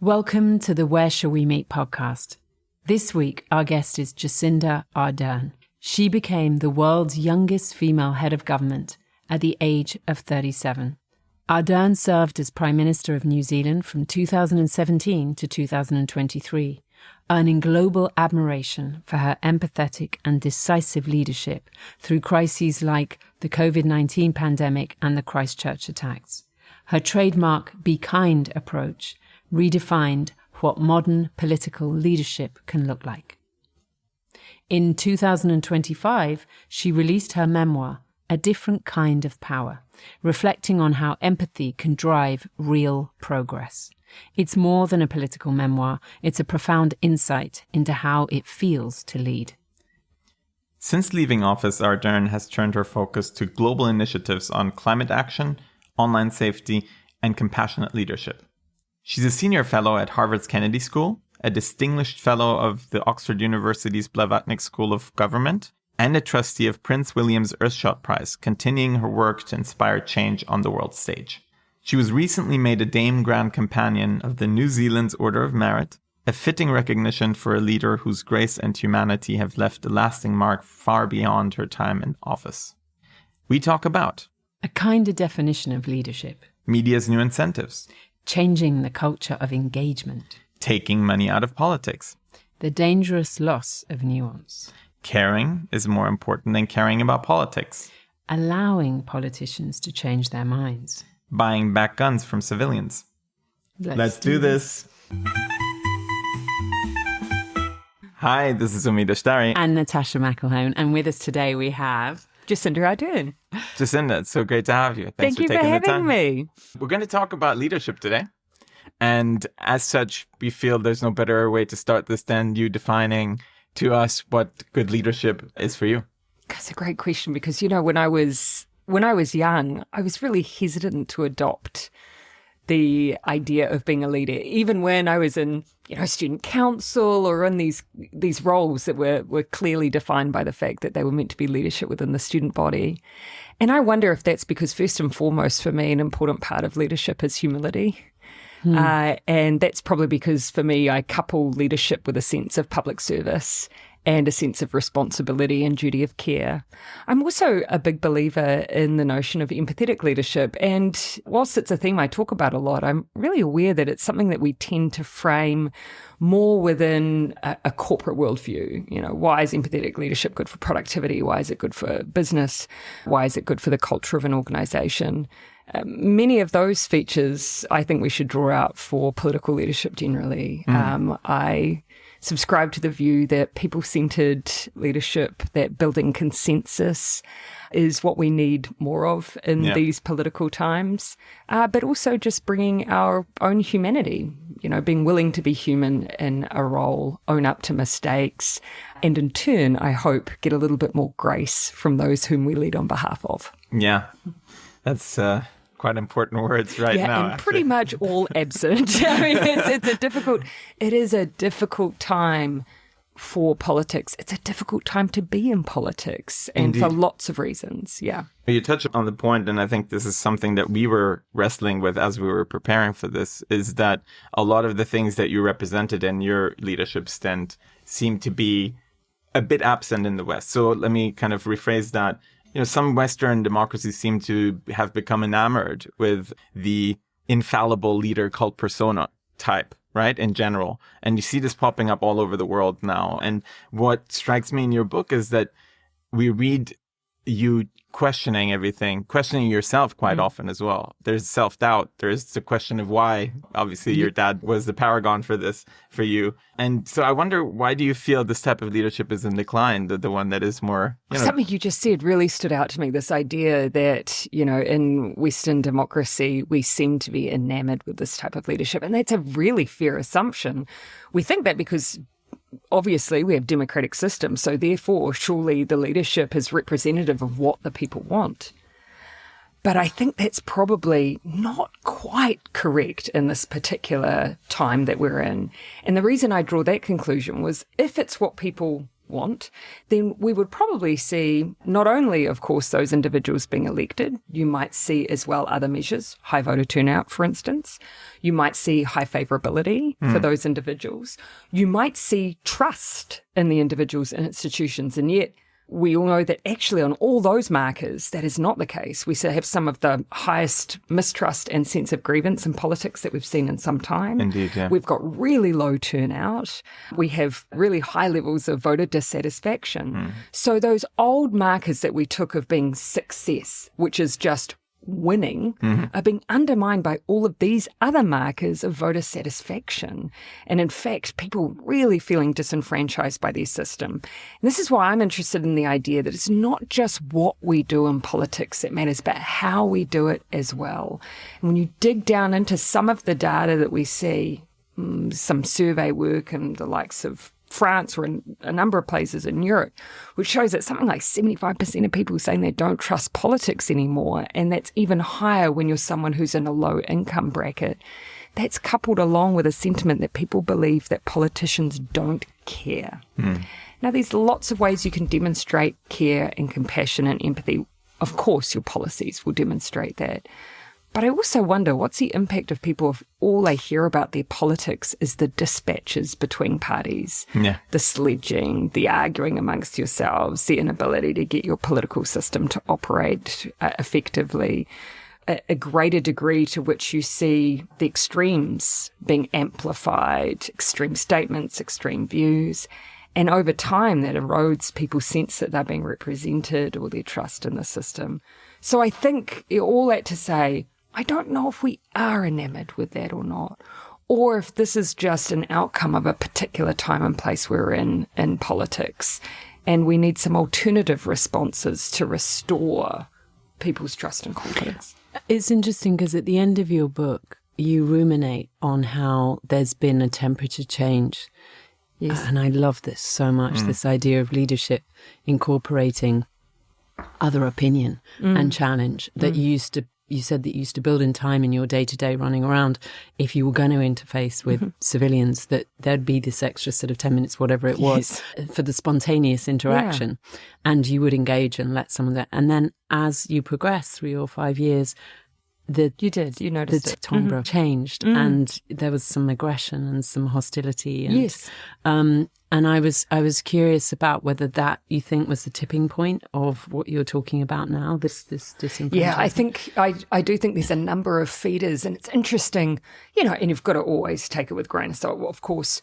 Welcome to the Where Shall We Meet podcast. This week, our guest is Jacinda Ardern. She became the world's youngest female head of government at the age of 37. Ardern served as Prime Minister of New Zealand from 2017 to 2023, earning global admiration for her empathetic and decisive leadership through crises like the COVID-19 pandemic and the Christchurch attacks. Her trademark Be Kind approach redefined what modern political leadership can look like. In 2025, she released her memoir, A Different Kind of Power, reflecting on how empathy can drive real progress. It's more than a political memoir, it's a profound insight into how it feels to lead. Since leaving office, Ardern has turned her focus to global initiatives on climate action, online safety, and compassionate leadership. She's a senior fellow at Harvard's Kennedy School, a distinguished fellow of the Oxford University's Blavatnik School of Government, and a trustee of Prince William's Earthshot Prize, continuing her work to inspire change on the world stage. She was recently made a Dame Grand Companion of the New Zealand's Order of Merit, a fitting recognition for a leader whose grace and humanity have left a lasting mark far beyond her time in office. We talk about a kinder definition of leadership, media's new incentives, changing the culture of engagement, taking money out of politics, the dangerous loss of nuance, caring is more important than caring about politics, allowing politicians to change their minds, buying back guns from civilians. Let's do this. Hi, this is Umida Stari. And Natasha McElhone. And with us today we have Jacinda Ardern. Jacinda, it's so great to have you. Thank you for having me. We're going to talk about leadership today. And as such, we feel there's no better way to start this than you defining to us what good leadership is for you. That's a great question because, you know, when I was young, I was really hesitant to adopt the idea of being a leader, even when I was in, student council or in these roles that were clearly defined by the fact that they were meant to be leadership within the student body. And I wonder if that's because first and foremost for me, an important part of leadership is humility. And that's probably because for me, I couple leadership with a sense of public service and a sense of responsibility and duty of care. I'm also a big believer in the notion of empathetic leadership. And whilst it's a theme I talk about a lot, I'm really aware that it's something that we tend to frame more within a corporate worldview. Why is empathetic leadership good for productivity? Why is it good for business? Why is it good for the culture of an organization? Many of those features I think we should draw out for political leadership generally. I subscribe to the view that people-centered leadership, that building consensus is what we need more of in these political times, but also just bringing our own humanity, being willing to be human in a role, own up to mistakes, and in turn, I hope, get a little bit more grace from those whom we lead on behalf of. Yeah, that's quite important words now. Yeah, and pretty much all absent. I mean, it is a difficult time for politics. It's a difficult time to be in politics, and Indeed. For lots of reasons. Yeah. You touch on the point, and I think this is something that we were wrestling with as we were preparing for this, is that a lot of the things that you represented in your leadership stint seem to be a bit absent in the West. So let me kind of rephrase that. Some Western democracies seem to have become enamored with the infallible leader cult persona type, right, in general. And you see this popping up all over the world now. And what strikes me in your book is that we read you questioning everything, questioning yourself quite often as well. There's self-doubt. There's the question of why. Obviously, your dad was the paragon for this, for you. And so I wonder, why do you feel this type of leadership is in decline, the one that is more... Something you just said really stood out to me, this idea that, in Western democracy, we seem to be enamored with this type of leadership. And that's a really fair assumption. We think that because... obviously, we have democratic systems, so therefore, surely the leadership is representative of what the people want. But I think that's probably not quite correct in this particular time that we're in. And the reason I draw that conclusion was if it's what people want, then we would probably see not only, of course, those individuals being elected, you might see as well other measures, high voter turnout, for instance. You might see high favourability for those individuals. You might see trust in the individuals and institutions. And yet we all know that actually on all those markers, that is not the case. We have some of the highest mistrust and sense of grievance in politics that we've seen in some time. Indeed, yeah. We've got really low turnout. We have really high levels of voter dissatisfaction. So those old markers that we took of being success, which is just winning, are being undermined by all of these other markers of voter satisfaction. And in fact, people really feeling disenfranchised by their system. And this is why I'm interested in the idea that it's not just what we do in politics that matters, but how we do it as well. And when you dig down into some of the data that we see, some survey work and the likes of France or in a number of places in Europe, which shows that something like 75% of people saying they don't trust politics anymore, and that's even higher when you're someone who's in a low income bracket. That's coupled along with a sentiment that people believe that politicians don't care. Now, there's lots of ways you can demonstrate care and compassion and empathy. Of course, your policies will demonstrate that. But I also wonder, what's the impact of people if all they hear about their politics is the dispatches between parties, the sledging, the arguing amongst yourselves, the inability to get your political system to operate effectively, a greater degree to which you see the extremes being amplified, extreme statements, extreme views. And over time, that erodes people's sense that they're being represented or their trust in the system. So I think all that to say, I don't know if we are enamored with that or not, or if this is just an outcome of a particular time and place we're in politics, and we need some alternative responses to restore people's trust and confidence. It's interesting because at the end of your book, you ruminate on how there's been a temperature change. Yes. And I love this so much, this idea of leadership incorporating other opinion and challenge that you said that you used to build in time in your day-to-day running around. If you were going to interface with civilians, that there'd be this extra sort of 10 minutes, whatever it was, for the spontaneous interaction. And you would engage and let some of that. And then as you progress 3 or 5 years, you noticed the timbre changed and there was some aggression and some hostility. And, and I was curious about whether that you think was the tipping point of what you're talking about now, this disenfranchisement. Yeah, I think I do think there's a number of feeders, and it's interesting, and you've got to always take it with a grain of salt. Well, of course,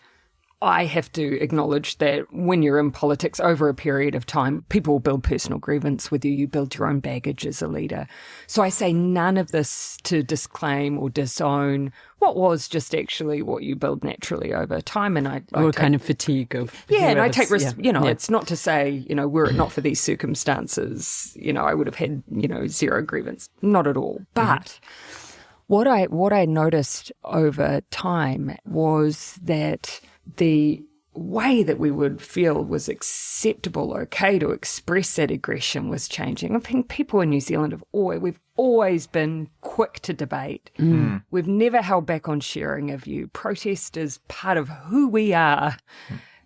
I have to acknowledge that when you're in politics over a period of time, people will build personal grievance with you. You build your own baggage as a leader. So I say none of this to disclaim or disown what was just actually what you build naturally over time. And I or kind of fatigue of and I take risk. It's not to say were it not for these circumstances, I would have had zero grievance. Not at all. But what I noticed over time was that the way that we would feel was acceptable, okay, to express that aggression was changing. I think people in New Zealand we've always been quick to debate. We've never held back on sharing a view. Protest is part of who we are,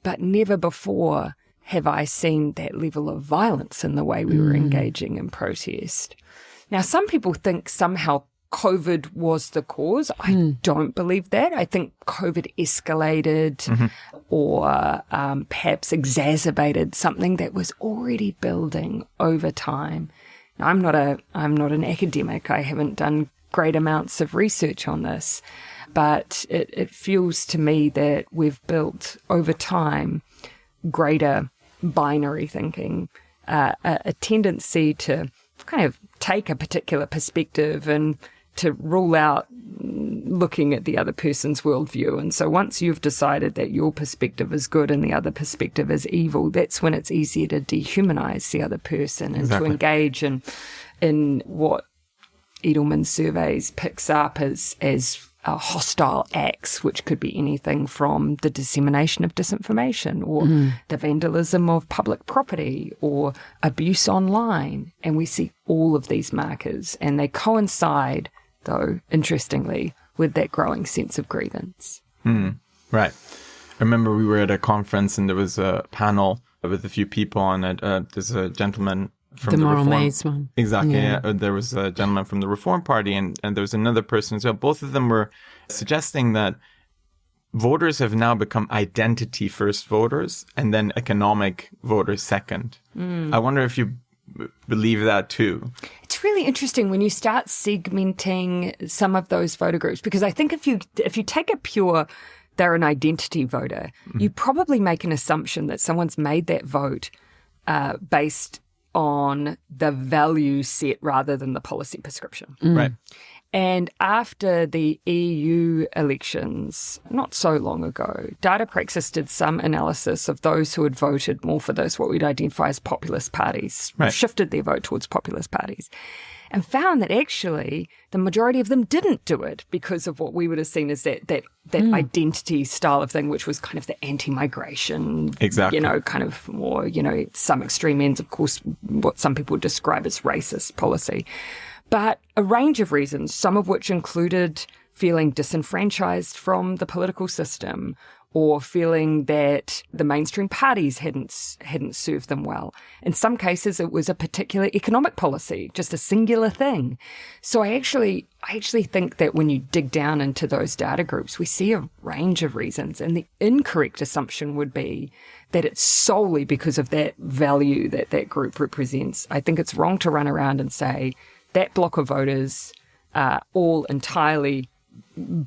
but never before have I seen that level of violence in the way we were engaging in protest. Now, some people think somehow COVID was the cause. I don't believe that. I think COVID escalated or perhaps exacerbated something that was already building over time. Now, I'm not an academic. I haven't done great amounts of research on this, but it feels to me that we've built over time greater binary thinking, a tendency to kind of take a particular perspective and to rule out looking at the other person's worldview. And so once you've decided that your perspective is good and the other perspective is evil, that's when it's easier to dehumanize the other person and to engage in what Edelman's surveys picks up as hostile acts, which could be anything from the dissemination of disinformation or the vandalism of public property or abuse online. And we see all of these markers, and they coincide, though, interestingly, with that growing sense of grievance. Right. I remember we were at a conference and there was a panel with a few people on it. There's a gentleman from the the Moral Reform. Maids one. Exactly. Yeah. Yeah. There was a gentleman from the Reform Party and there was another person. So both of them were suggesting that voters have now become identity first voters and then economic voters second. I wonder if you believe that too. It's really interesting when you start segmenting some of those voter groups, because I think if you take a pure, they're an identity voter, you probably make an assumption that someone's made that vote based on the value set rather than the policy prescription. Right. And after the EU elections, not so long ago, Data Praxis did some analysis of those who had voted more for those, what we'd identify as populist parties, Right. shifted their vote towards populist parties, and found that actually the majority of them didn't do it because of what we would have seen as that identity style of thing, which was kind of the anti-migration, Exactly. kind of more, some extreme ends, of course, what some people would describe as racist policy. But a range of reasons, some of which included feeling disenfranchised from the political system or feeling that the mainstream parties hadn't served them well. In some cases, it was a particular economic policy, just a singular thing. So I actually think that when you dig down into those data groups, we see a range of reasons. And the incorrect assumption would be that it's solely because of that value that that group represents. I think it's wrong to run around and say, that block of voters are all entirely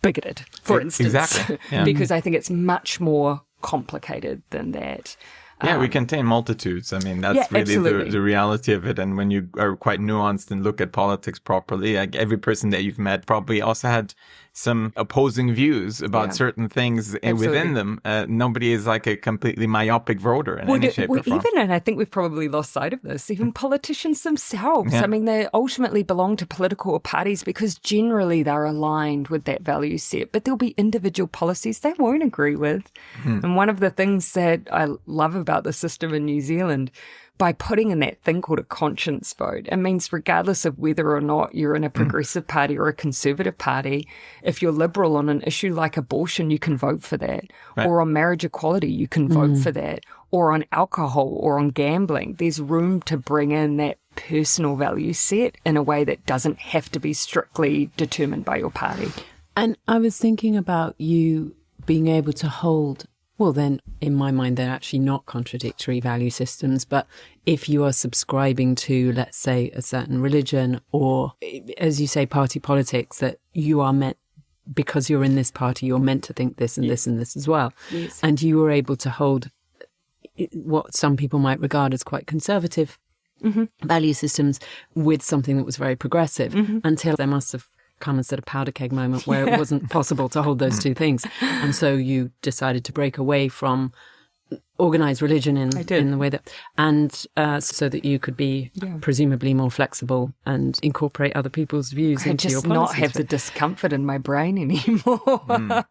bigoted, for instance. Exactly. Yeah. Because I think it's much more complicated than that. Yeah, we contain multitudes. I mean, that's really the reality of it. And when you are quite nuanced and look at politics properly, like every person that you've met probably also had some opposing views about certain things within them. Nobody is like a completely myopic voter in any shape or form. And I think we've probably lost sight of this, even politicians themselves. I mean, they ultimately belong to political parties because generally they're aligned with that value set, but there'll be individual policies they won't agree with. And one of the things that I love about the system in New Zealand, by putting in that thing called a conscience vote, it means regardless of whether or not you're in a progressive party or a conservative party, if you're liberal on an issue like abortion, you can vote for that. Right. Or on marriage equality, you can vote for that. Or on alcohol or on gambling. There's room to bring in that personal value set in a way that doesn't have to be strictly determined by your party. And I was thinking about you being able to hold, well, then in my mind, they're actually not contradictory value systems. But if you are subscribing to, let's say, a certain religion or, as you say, party politics, that you are meant, because you're in this party, you're meant to think this and this and this as well. Yes. And you were able to hold what some people might regard as quite conservative value systems with something that was very progressive until there must have come a sort of powder keg moment where it wasn't possible to hold those two things. And so you decided to break away from organized religion in the way that, and so that you could be presumably more flexible and incorporate other people's views into your policies. Not have the discomfort in my brain anymore.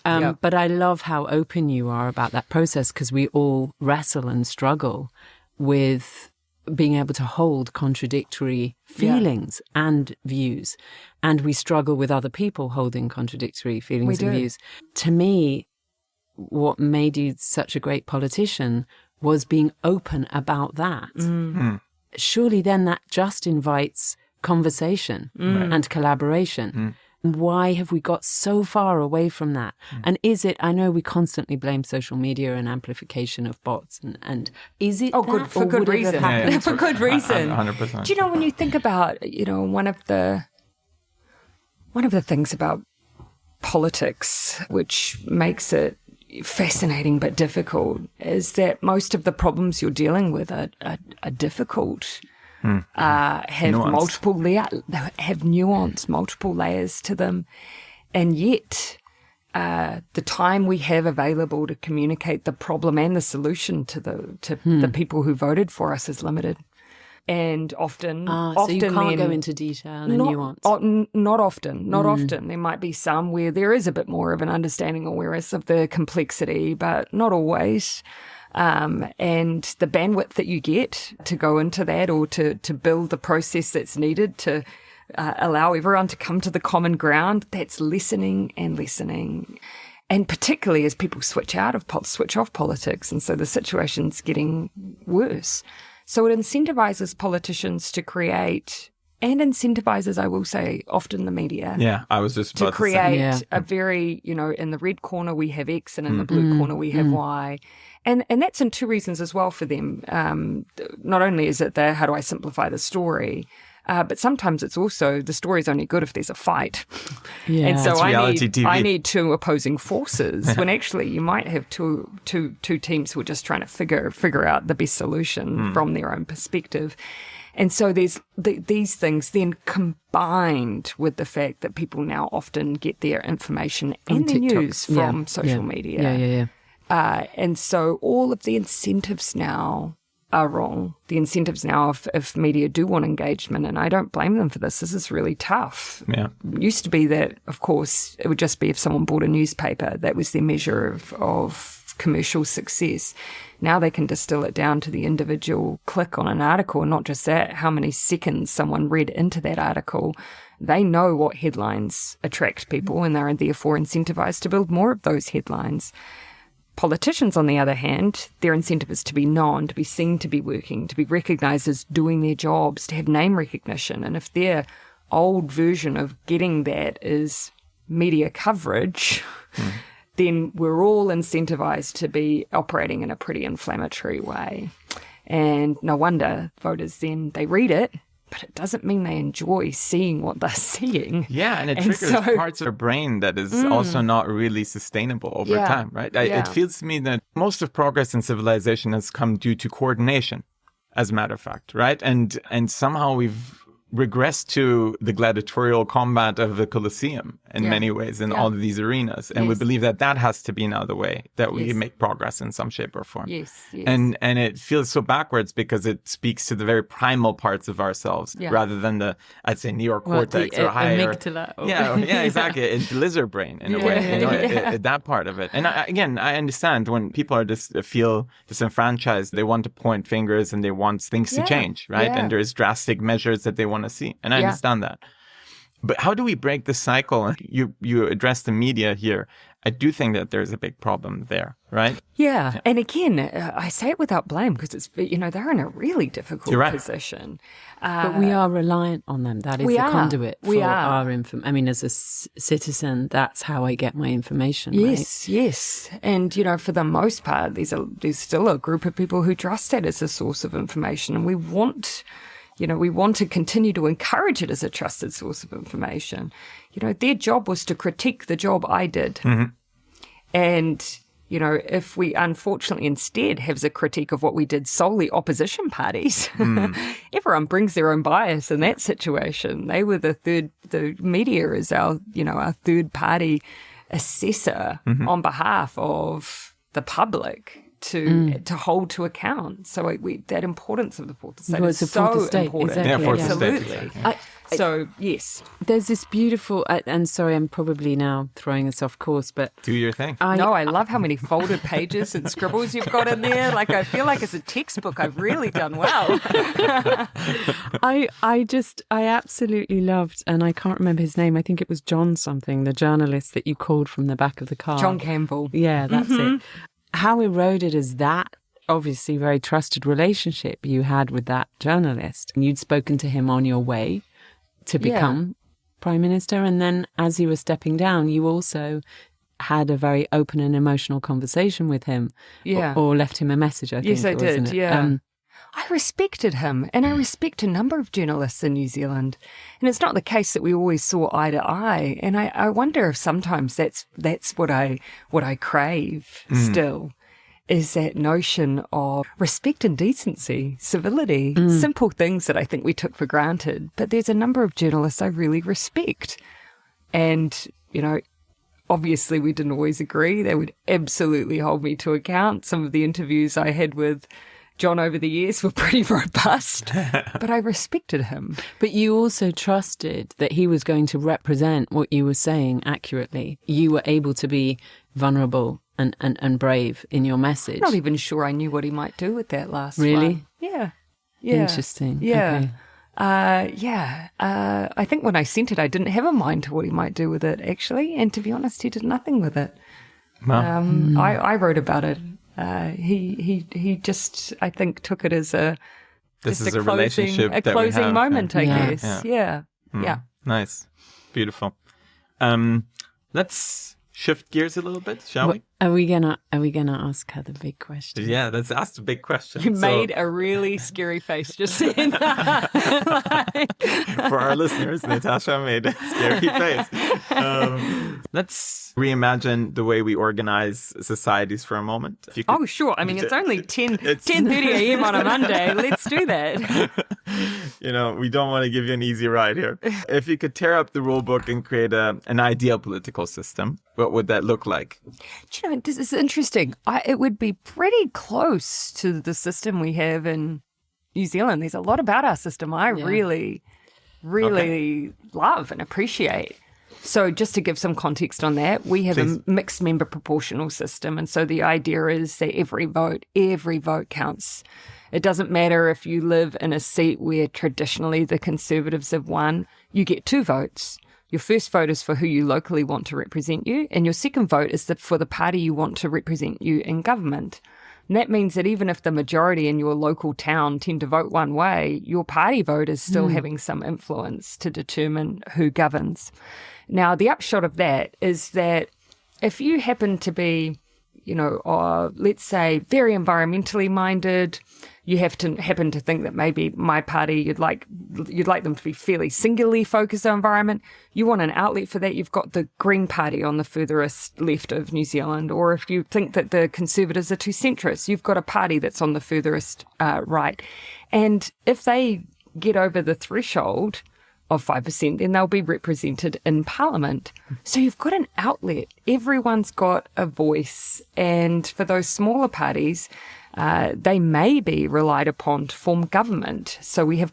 But I love how open you are about that process, because we all wrestle and struggle with being able to hold contradictory feelings and views. And we struggle with other people holding contradictory feelings and views. To me, what made you such a great politician was being open about that. Surely then that just invites conversation and collaboration. Why have we got so far away from that? And is it, I know we constantly blame social media and amplification of bots, and is it for good reason. For good reason. 100%. Do you know, when you think about, one of the things about politics, which makes it fascinating but difficult, is that most of the problems you're dealing with are difficult. Have nuance. have nuance, multiple layers to them, and yet the time we have available to communicate the problem and the solution to the people who voted for us is limited. And often, so you can't go into detail and nuance. Not often. There might be some where there is a bit more of an understanding, awareness of the complexity, but not always. And the bandwidth that you get to go into that, or to build the process that's needed to allow everyone to come to the common ground, that's listening and listening. And particularly as people switch off politics, and so the situation's getting worse. So it incentivizes politicians to create, and incentivizes, I will say, often the media. Yeah, I was just to about create a very, in the red corner we have X, and in the blue corner we have Y. And that's in two reasons as well for them. Not only is it how do I simplify the story, but sometimes it's also the story's only good if there's a fight. Yeah. And so TV. I need two opposing forces when actually you might have two teams who are just trying to figure out the best solution from their own perspective. And so there's these things then combined with the fact that people now often get their information and their news from social media. And so all of the incentives now are wrong. The incentives now, if media do want engagement, and I don't blame them for this is really tough. Yeah. It used to be that, of course, it would just be if someone bought a newspaper, that was their measure of commercial success. Now they can distill it down to the individual click on an article, and not just that, how many seconds someone read into that article. They know what headlines attract people, and they're therefore incentivized to build more of those headlines. Politicians, on the other hand, their incentive is to be known, to be seen to be working, to be recognised as doing their jobs, to have name recognition. And if their old version of getting that is media coverage, then we're all incentivized to be operating in a pretty inflammatory way. And no wonder voters then, they read it, but it doesn't mean they enjoy seeing what they're seeing. Yeah, and it triggers parts of their brain that is also not really sustainable over time, right? It feels to me that most of progress in civilization has come due to coordination, as a matter of fact, right? And somehow we've regressed to the gladiatorial combat of the Colosseum in many ways in all of these arenas. And we believe that has to be now the way that we make progress in some shape or form. Yes. And it feels so backwards because it speaks to the very primal parts of ourselves rather than I'd say neocortex or higher. Amygdala. Yeah, exactly. It's the lizard brain in a way, that part of it. And I understand when people are feel disenfranchised, they want to point fingers and they want things to change, right? And there's drastic measures that they want to see. And I understand that. But how do we break the cycle? You address the media here. I do think that there's a big problem there, right? Yeah. And again, I say it without blame because it's, they're in a really difficult position. But we are reliant on them. That is the conduit for our information. I mean, as a citizen, that's how I get my information. Yes. And, for the most part, there's still a group of people who trust that as a source of information. And we want to continue to encourage it as a trusted source of information. Their job was to critique the job I did. And, if we unfortunately instead have a critique of what we did solely opposition parties, everyone brings their own bias in that situation. They were the media is our third party assessor on behalf of the public. To hold to account. So that importance of the fourth estate is so important. Exactly. Yeah, fourth Absolutely. So, yes. There's this beautiful, and sorry, I'm probably now throwing us off course, but... Do your thing. I love how many folded pages and scribbles you've got in there. Like, I feel like as a textbook, I've really done well. I absolutely loved, and I can't remember his name, I think it was John something, the journalist that you called from the back of the car. John Campbell. Yeah, that's it. How eroded is that obviously very trusted relationship you had with that journalist? And you'd spoken to him on your way to become Prime Minister. And then as you were stepping down, you also had a very open and emotional conversation with him. Yeah. Or left him a message, I think. Yes, I did, yeah. I respected him, and I respect a number of journalists in New Zealand. And it's not the case that we always saw eye to eye. And I wonder if sometimes that's what I crave still, is that notion of respect and decency, civility, simple things that I think we took for granted. But there's a number of journalists I really respect. And, obviously we didn't always agree. They would absolutely hold me to account. Some of the interviews I had with John over the years were pretty robust, but I respected him. But you also trusted that he was going to represent what you were saying accurately. You were able to be vulnerable and brave in your message. I'm not even sure I knew what he might do with that last Really? one. Yeah. Interesting. Yeah. Okay. I think when I sent it, I didn't have a mind to what he might do with it, actually. And to be honest, he did nothing with it. Wow. I wrote about it. He just, I think, took it as a relationship a that closing we have. moment, I guess. Yeah. Nice. Beautiful. Let's shift gears a little bit, shall we? Are we gonna ask her the big question? Yeah, let's ask the big question. You made a really scary face just then. For our listeners, Natasha made a scary face. Let's reimagine the way we organize societies for a moment. If you could, sure. I mean, it's only 10:30 a.m. on a Monday. Let's do that. We don't want to give you an easy ride here. If you could tear up the rule book and create an ideal political system, what would that look like? This is interesting. It would be pretty close to the system we have in New Zealand. There's a lot about our system I really love and appreciate. So just to give some context on that, we have a mixed member proportional system. And so the idea is that every vote counts. It doesn't matter if you live in a seat where traditionally the Conservatives have won, you get 2 votes. Your first vote is for who you locally want to represent you, and your second vote is for the party you want to represent you in government. And that means that even if the majority in your local town tend to vote one way, your party vote is still having some influence to determine who governs. Now, the upshot of that is that if you happen to be, let's say, very environmentally minded, you happen to think that maybe my party, you'd like them to be fairly singularly focused on environment. You want an outlet for that. You've got the Green Party on the furthest left of New Zealand. Or if you think that the Conservatives are too centrist, you've got a party that's on the furthest right. And if they get over the threshold of 5%, then they'll be represented in Parliament. So you've got an outlet. Everyone's got a voice. And for those smaller parties, they may be relied upon to form government. So we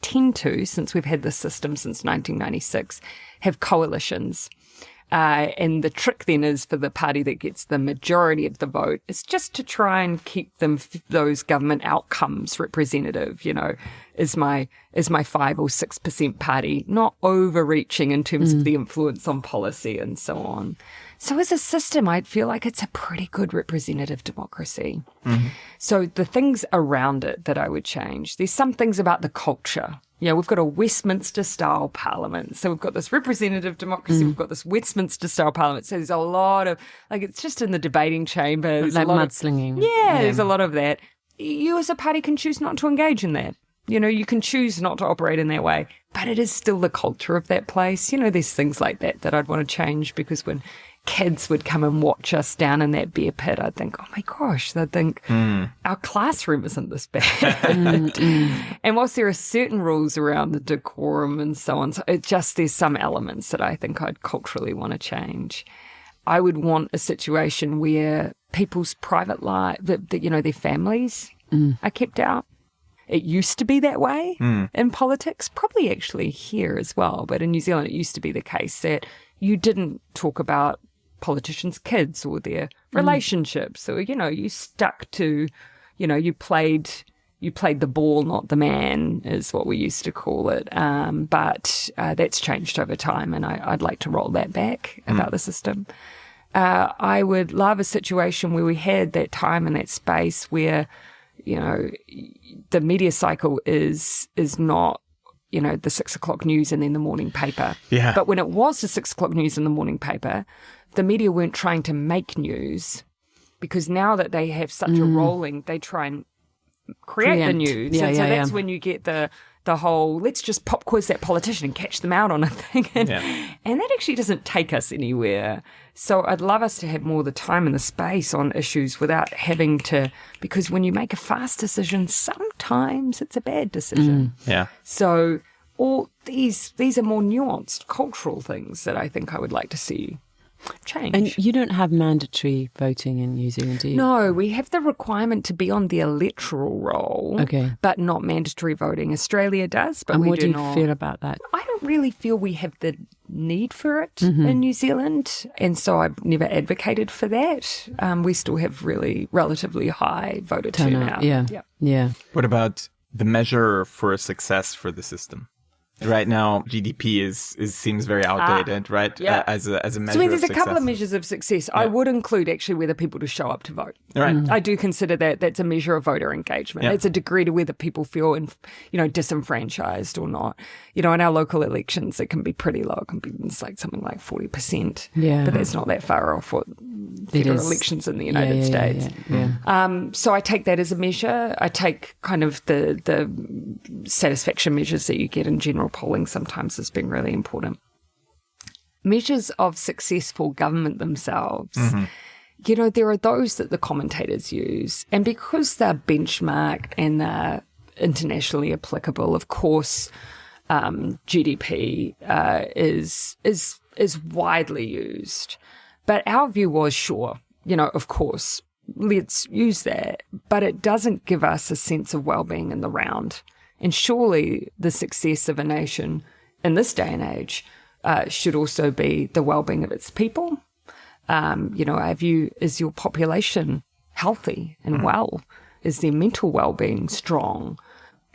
tend to, since we've had this system since 1996, have coalitions. And the trick then is for the party that gets the majority of the vote is just to try and keep those government outcomes representative. Is my 5 or 6% party not overreaching in terms of the influence on policy and so on. So as a system, I'd feel like it's a pretty good representative democracy. Mm-hmm. So the things around it that I would change, there's some things about the culture. We've got a Westminster-style parliament. So we've got this representative democracy. We've got this Westminster-style parliament. So there's a lot of, it's just in the debating chamber. There's like mudslinging. There's a lot of that. You as a party can choose not to engage in that. You can choose not to operate in that way. But it is still the culture of that place. There's things like that I'd want to change, because when kids would come and watch us down in that beer pit, I'd think, oh my gosh, they'd think our classroom isn't this bad. And whilst there are certain rules around the decorum and so on, so there's some elements that I think I'd culturally want to change. I would want a situation where people's private life, their families are kept out. It used to be that way in politics, probably actually here as well. But in New Zealand, it used to be the case that you didn't talk about politicians' kids or their relationships. So, you stuck to, you played the ball, not the man, is what we used to call it. But that's changed over time, and I'd like to roll that back about the system. I would love a situation where we had that time and that space where, the media cycle is not, the 6 o'clock news and then the morning paper. Yeah. But when it was the 6 o'clock news and the morning paper, the media weren't trying to make news, because now that they have such a rolling, they try and create the news. Yeah, and so that's when you get the whole, let's just pop quiz that politician and catch them out on a thing. And that actually doesn't take us anywhere. So I'd love us to have more of the time and the space on issues without having to, because when you make a fast decision, sometimes it's a bad decision. So all these are more nuanced cultural things that I think I would like to see change. And you don't have mandatory voting in New Zealand, do you? No, we have the requirement to be on the electoral roll, but not mandatory voting. Australia does, but we do not. And what do you feel about that? I don't really feel we have the need for it in New Zealand, and so I've never advocated for that. We still have relatively high voter turnout. Yeah. What about the measure for success for the system? right now GDP is seems very outdated, right? yeah. As a measure So of there's success. a couple of measures of success. I would include actually whether people to show up to vote. Right. I do consider that that's a measure of voter engagement. Yeah. It's a degree to whether people feel, disenfranchised or not. In our local elections, it can be pretty low. It can be something like 40%. Yeah. But that's not that far off what federal elections in the United States. So I take that as a measure. I take kind of the satisfaction measures that you get in general polling sometimes as being really important. Measures of successful government themselves. There are those that the commentators use. And because they're benchmarked and they're internationally applicable, of course, GDP is widely used. But our view was, sure, of course, let's use that. But it doesn't give us a sense of well-being in the round. And surely the success of a nation in this day and age should also be the well-being of its people. Our view is your population healthy and well? Is their mental well-being strong?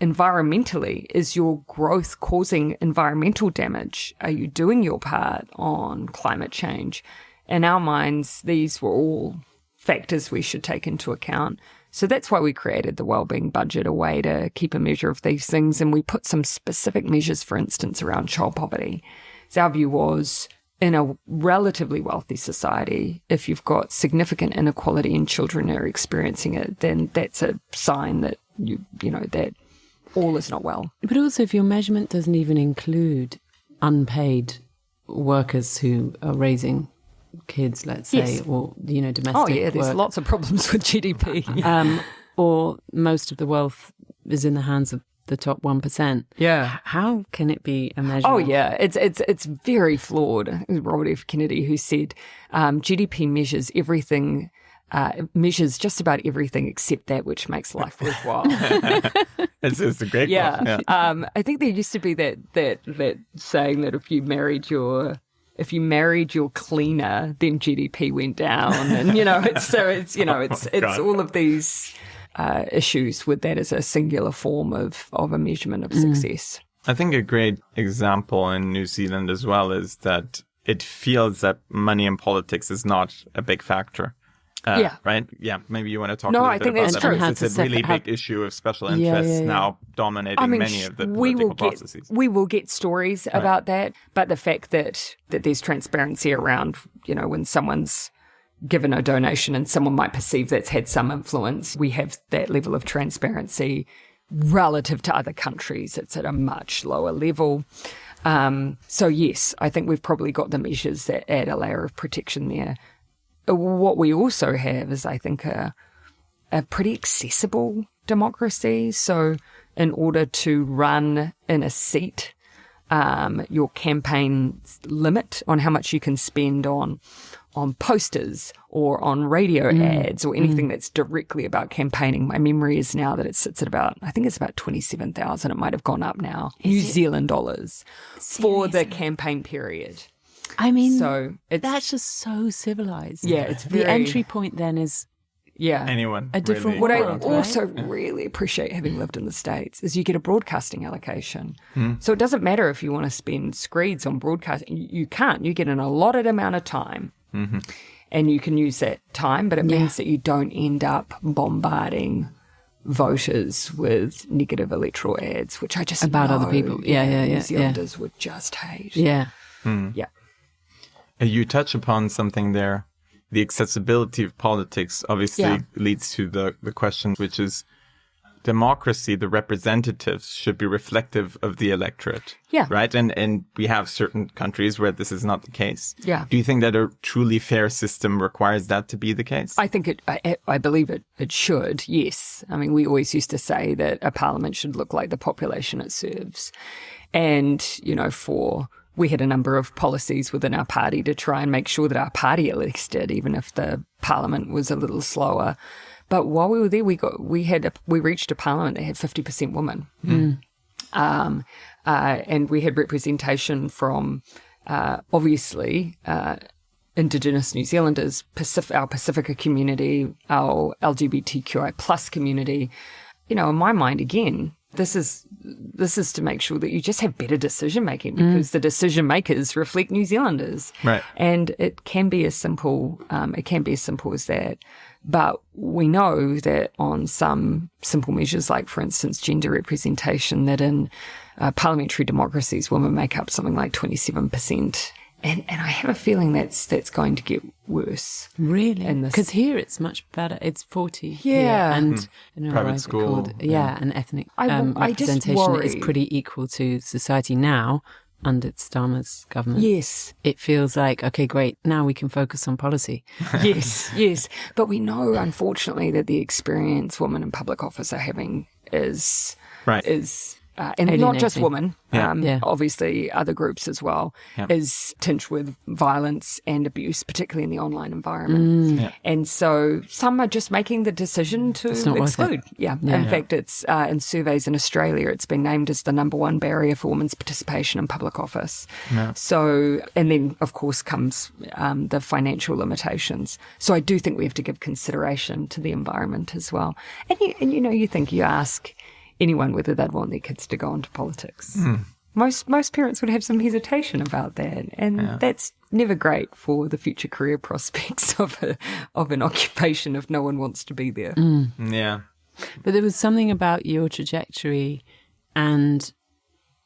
Environmentally, is your growth causing environmental damage? Are you doing your part on climate change? In our minds, these were all factors we should take into account. So that's why we created the wellbeing budget, a way to keep a measure of these things. And we put some specific measures, for instance, around child poverty. So our view was, in a relatively wealthy society, if you've got significant inequality and children are experiencing it, then that's a sign that that all is not well. But also, if your measurement doesn't even include unpaid workers who are raising kids, let's say, or domestic. Oh yeah, there's work, lots of problems with GDP. or most of the wealth is in the hands of the top 1%. Yeah. How can it be a measure? Oh yeah, it's very flawed. It was Robert F. Kennedy who said GDP measures everything. Measures just about everything except that which makes life worthwhile. It's a great quote. Yeah. I think there used to be that saying that if you married your cleaner, then GDP went down, and it's all of these issues with that as a singular form of a measurement of success. I think a great example in New Zealand as well is that it feels that money in politics is not a big factor. Right? Yeah. Maybe you want to talk a little bit about that. True. Because it's a really big issue of special interests now dominating many of the political processes. We will get stories about that, but the fact that there's transparency around, when someone's given a donation and someone might perceive that's had some influence, we have that level of transparency relative to other countries. It's at a much lower level. So yes, I think we've probably got the measures that add a layer of protection there. What we also have is, I think, a pretty accessible democracy. So in order to run in a seat, your campaign limit on how much you can spend on posters or on radio ads or anything that's directly about campaigning. My memory is now that it sits at about 27,000. It might have gone up now. New Zealand dollars for the campaign period. I mean, so that's just so civilized. Yeah, it's the entry point then is anyone. A different What world, I also really appreciate, having lived in the States, is you get a broadcasting allocation. So it doesn't matter if you want to spend screeds on broadcasting. You can't. You get an allotted amount of time. And you can use that time, but it means that you don't end up bombarding voters with negative electoral ads, which I just about know, other people. New Zealanders would just hate. Yeah. Yeah. You touch upon something there. The accessibility of politics obviously leads to the question, which is democracy, the representatives should be reflective of the electorate. Yeah. Right? And we have certain countries where this is not the case. Yeah. Do you think that a truly fair system requires that to be the case? I think I believe it should, yes. I mean, we always used to say that a parliament should look like the population it serves. And, we had a number of policies within our party to try and make sure that our party at least did, even if the parliament was a little slower. But while we were there, we reached a parliament that had 50% women, and we had representation from obviously Indigenous New Zealanders, our Pacifica community, our LGBTQI plus community. In my mind, again, This is to make sure that you just have better decision making, because the decision makers reflect New Zealanders, right? And it can be as simple as that. But we know that on some simple measures, like for instance gender representation, that in parliamentary democracies, women make up something like 27%. And I have a feeling that's going to get worse. Really? Because here it's much better. It's 40. Yeah. And private school. And ethnic I just representation worry. is pretty equal to society now under Starmer's government. Yes. It feels like, okay, great, now we can focus on policy. Yes. But we know, unfortunately, that the experience women in public office are having is and not just women, obviously other groups as well, is tinged with violence and abuse, particularly in the online environment. And so some are just making the decision to exclude. In fact, it's in surveys in Australia, it's been named as the #1 barrier for women's participation in public office. So, and then of course comes the financial limitations. So I do think we have to give consideration to the environment as well. And you ask anyone whether they'd want their kids to go into politics. Most parents would have some hesitation about that, and that's never great for the future career prospects of an occupation if no one wants to be there. Yeah. But there was something about your trajectory and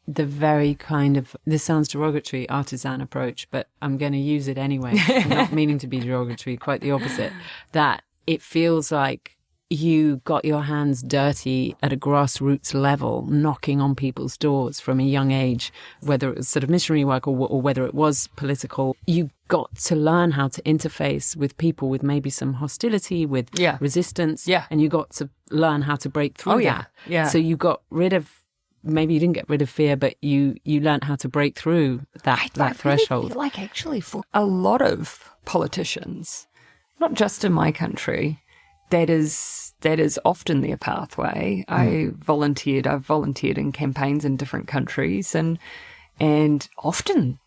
the very kind of, this sounds derogatory, artisan approach, but I'm going to use it anyway. I'm not meaning to be derogatory, quite the opposite, that it feels like you got your hands dirty at a grassroots level, knocking on people's doors from a young age, whether it was sort of missionary work or whether it was political. You got to learn how to interface with people with maybe some hostility, with resistance, and you got to learn how to break through that. So you got rid of, maybe you didn't get rid of fear, but you learned how to break through that threshold. I feel like actually for a lot of politicians, not just in my country, that is often their pathway. I've volunteered in campaigns in different countries, and often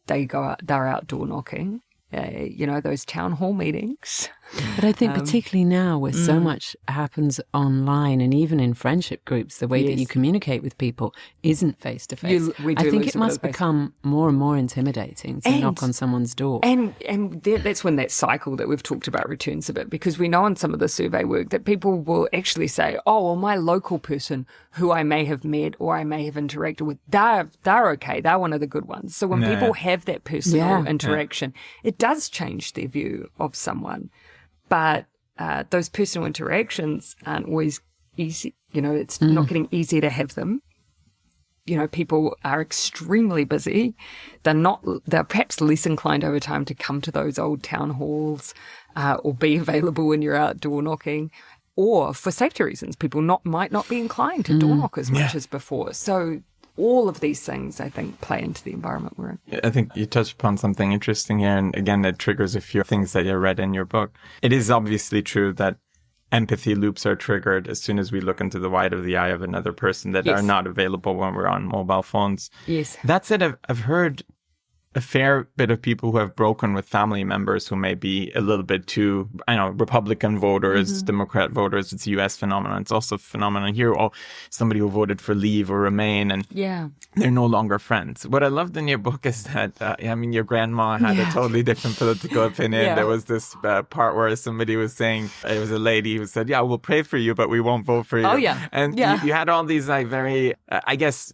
they're out door knocking. Those town hall meetings. But I think particularly now where so much happens online and even in friendship groups, the way that you communicate with people isn't face-to-face. I think it must become more and more intimidating to knock on someone's door. And that's when that cycle that we've talked about returns a bit, because we know in some of the survey work that people will actually say, oh, well, my local person who I may have met or I may have interacted with, they're okay. They're one of the good ones. So when people have that personal interaction, it does change their view of someone. But those personal interactions aren't always easy. It's not getting easier to have them. People are extremely busy. They're perhaps less inclined over time to come to those old town halls or be available when you're out door knocking. Or for safety reasons, people might not be inclined to door knock as much as before. So all of these things, I think, play into the environment we're in. I think you touched upon something interesting here. And again, that triggers a few things that you read in your book. It is obviously true that empathy loops are triggered as soon as we look into the white of the eye of another person that are not available when we're on mobile phones. Yes. That said, I've heard a fair bit of people who have broken with family members who may be a little bit too, Republican voters, Democrat voters. It's a U.S. phenomenon. It's also a phenomenon here. Oh, somebody who voted for Leave or Remain, and they're no longer friends. What I loved in your book is that, your grandma had a totally different political opinion. There was this part where somebody was saying, it was a lady who said, we'll pray for you, but we won't vote for you. Oh, yeah. And you had all these very,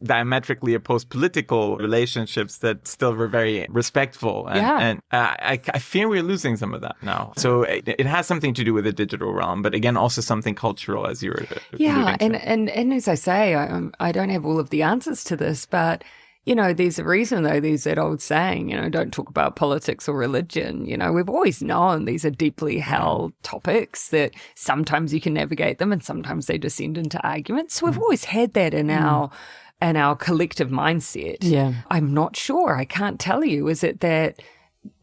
diametrically opposed political relationships that still were very respectful. And I fear we're losing some of that now. So it has something to do with the digital realm, but again, also something cultural, as you were alluding to. And as I say, I don't have all of the answers to this, but there's a reason, though. There's that old saying, don't talk about politics or religion. We've always known these are deeply held topics that sometimes you can navigate them and sometimes they descend into arguments. So we've always had that in our collective mindset. Yeah. I'm not sure. I can't tell you. Is it that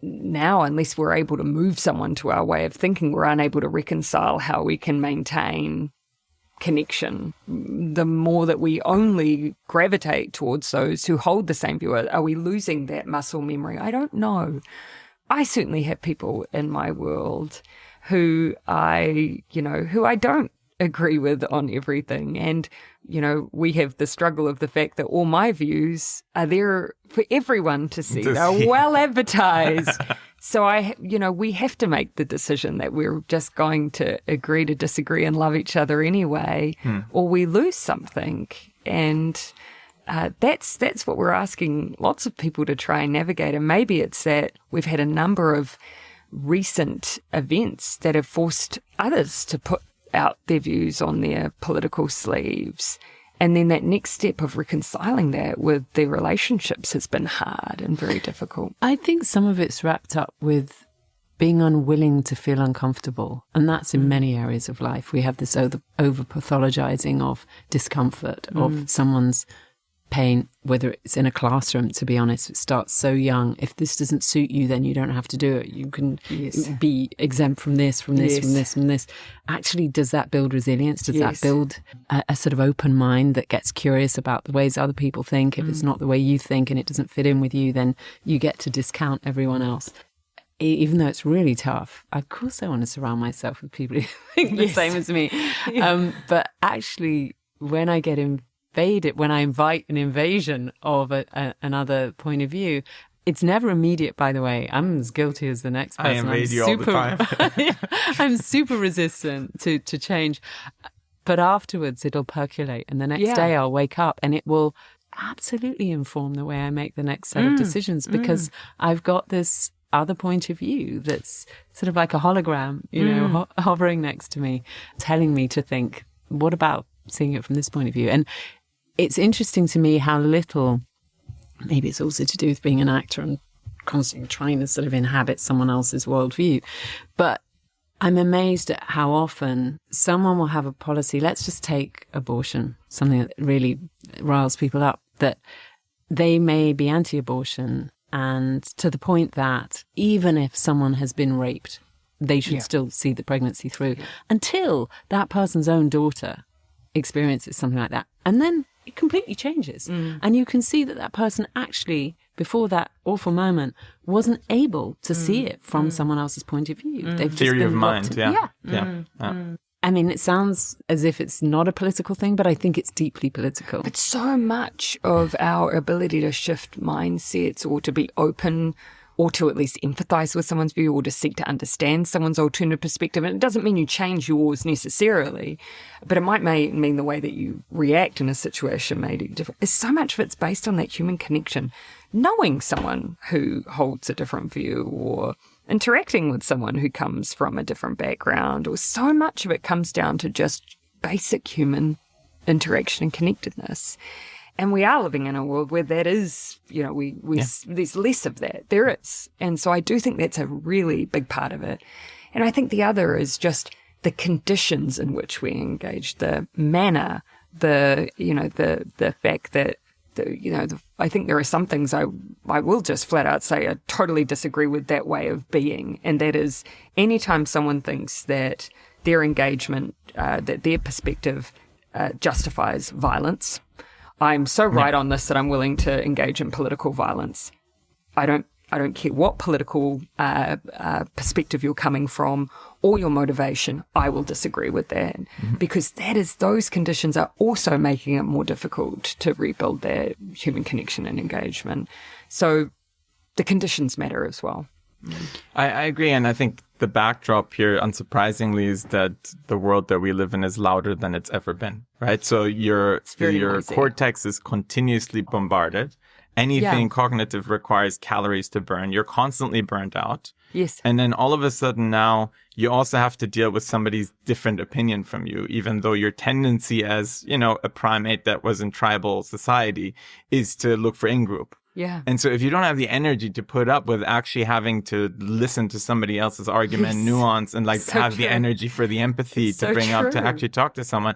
now, unless we're able to move someone to our way of thinking, we're unable to reconcile how we can maintain connection? The more that we only gravitate towards those who hold the same view, are we losing that muscle memory? I don't know. I certainly have people in my world who I don't agree with on everything. And, we have the struggle of the fact that all my views are there for everyone to see. They're well advertised. So we have to make the decision that we're just going to agree to disagree and love each other anyway, or we lose something. And that's what we're asking lots of people to try and navigate. And maybe it's that we've had a number of recent events that have forced others to put out their views on their political sleeves. And then that next step of reconciling that with their relationships has been hard and very difficult. I think some of it's wrapped up with being unwilling to feel uncomfortable. And that's in many areas of life. We have this over-pathologizing of discomfort, of someone's pain, whether it's in a classroom, to be honest. It starts so young. If this doesn't suit you, then you don't have to do it. You can be exempt from this, from this, from this, from this. Actually, does that build resilience? Does that build a sort of open mind that gets curious about the ways other people think? If it's not the way you think and it doesn't fit in with you, then you get to discount everyone else. Even though it's really tough, of course I want to surround myself with people who think the same as me. But actually, when I get when I invite an invasion of another point of view, it's never immediate, by the way. I'm as guilty as the next person. I invade you all the time. I'm super resistant to change. But afterwards, it'll percolate. And the next day I'll wake up and it will absolutely inform the way I make the next set of decisions, because I've got this other point of view that's sort of like a hologram, hovering next to me, telling me to think, what about seeing it from this point of view? And it's interesting to me how little, maybe it's also to do with being an actor and constantly trying to sort of inhabit someone else's worldview, but I'm amazed at how often someone will have a policy. Let's just take abortion, something that really riles people up, that they may be anti-abortion, and to the point that even if someone has been raped, they should still see the pregnancy through until that person's own daughter experiences something like that. And then it completely changes. And you can see that person actually, before that awful moment, wasn't able to see it from someone else's point of view. They've Theory just of been mind, yeah. I mean, it sounds as if it's not a political thing, but I think it's deeply political. But so much of our ability to shift mindsets or to be open or to at least empathize with someone's view or to seek to understand someone's alternative perspective. And it doesn't mean you change yours necessarily, but it might mean the way that you react in a situation may be different. So much of it's based on that human connection, knowing someone who holds a different view or interacting with someone who comes from a different background, or so much of it comes down to just basic human interaction and connectedness. And we are living in a world where that is, there's less of that. There is. And so I do think that's a really big part of it. And I think the other is just the conditions in which we engage, the manner, the fact that, I think there are some things I will just flat out say I totally disagree with that way of being. And that is anytime someone thinks that their engagement, that their perspective justifies violence, I'm so right on this that I'm willing to engage in political violence. I don't care what political perspective you're coming from or your motivation. I will disagree with that because those conditions are also making it more difficult to rebuild that human connection and engagement. So the conditions matter as well. I agree, and I think the backdrop here, unsurprisingly, is that the world that we live in is louder than it's ever been, right? So your cortex is continuously bombarded. Anything cognitive requires calories to burn. You're constantly burnt out. Yes. And then all of a sudden now you also have to deal with somebody's different opinion from you, even though your tendency as, a primate that was in tribal society is to look for in-group. Yeah. And so if you don't have the energy to put up with actually having to listen to somebody else's argument, nuance, and have the energy for the empathy to bring up to actually talk to someone,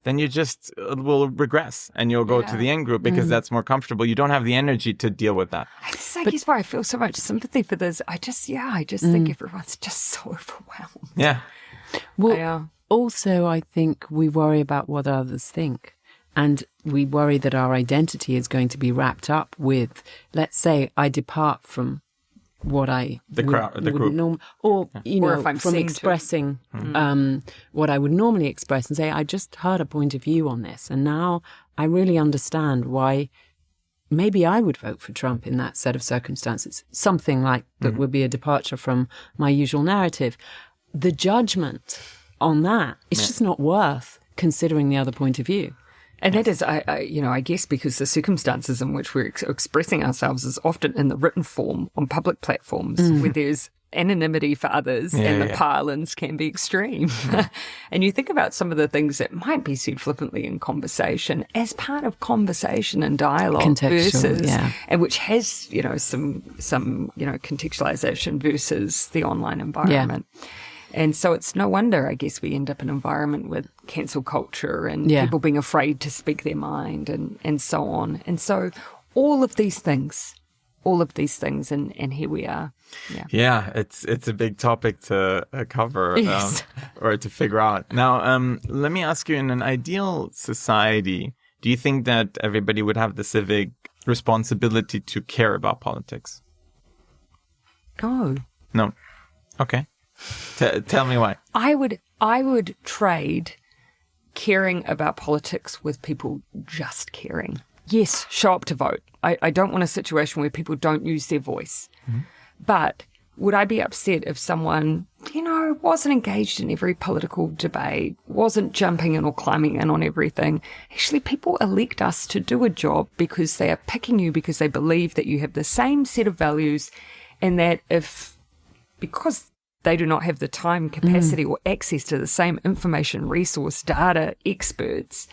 then you just will regress and you'll go to the in group because that's more comfortable. You don't have the energy to deal with that. I guess why I feel so much sympathy for this. I just think everyone's just so overwhelmed. Yeah. Well, also I think we worry about what others think. And we worry that our identity is going to be wrapped up with, let's say, I depart from what I the crowd, the group, or you Or know, if I'm from seen to. expressing what I would normally express and say, I just heard a point of view on this, and now I really understand why maybe I would vote for Trump in that set of circumstances. Something like that would be a departure from my usual narrative. The judgment on that, it's just not worth considering the other point of view. And that is, I guess because the circumstances in which we're expressing ourselves is often in the written form on public platforms where there's anonymity for others and the parlance can be extreme. And you think about some of the things that might be said flippantly in conversation as part of conversation and dialogue versus, and which has, some contextualization versus the online environment. Yeah. And so it's no wonder, I guess, we end up in an environment with cancel culture and people being afraid to speak their mind and so on. And so all of these things, and here we are. Yeah, it's a big topic to cover or to figure out. Now, let me ask you, in an ideal society, do you think that everybody would have the civic responsibility to care about politics? No. Okay. Tell me why. I would trade caring about politics with people just caring. Yes, show up to vote. I don't want a situation where people don't use their voice. Mm-hmm. But would I be upset if someone, wasn't engaged in every political debate, wasn't jumping in or climbing in on everything? Actually, people elect us to do a job because they are picking you because they believe that you have the same set of values, and that because they do not have the time, capacity, or access to the same information, resource, data, experts,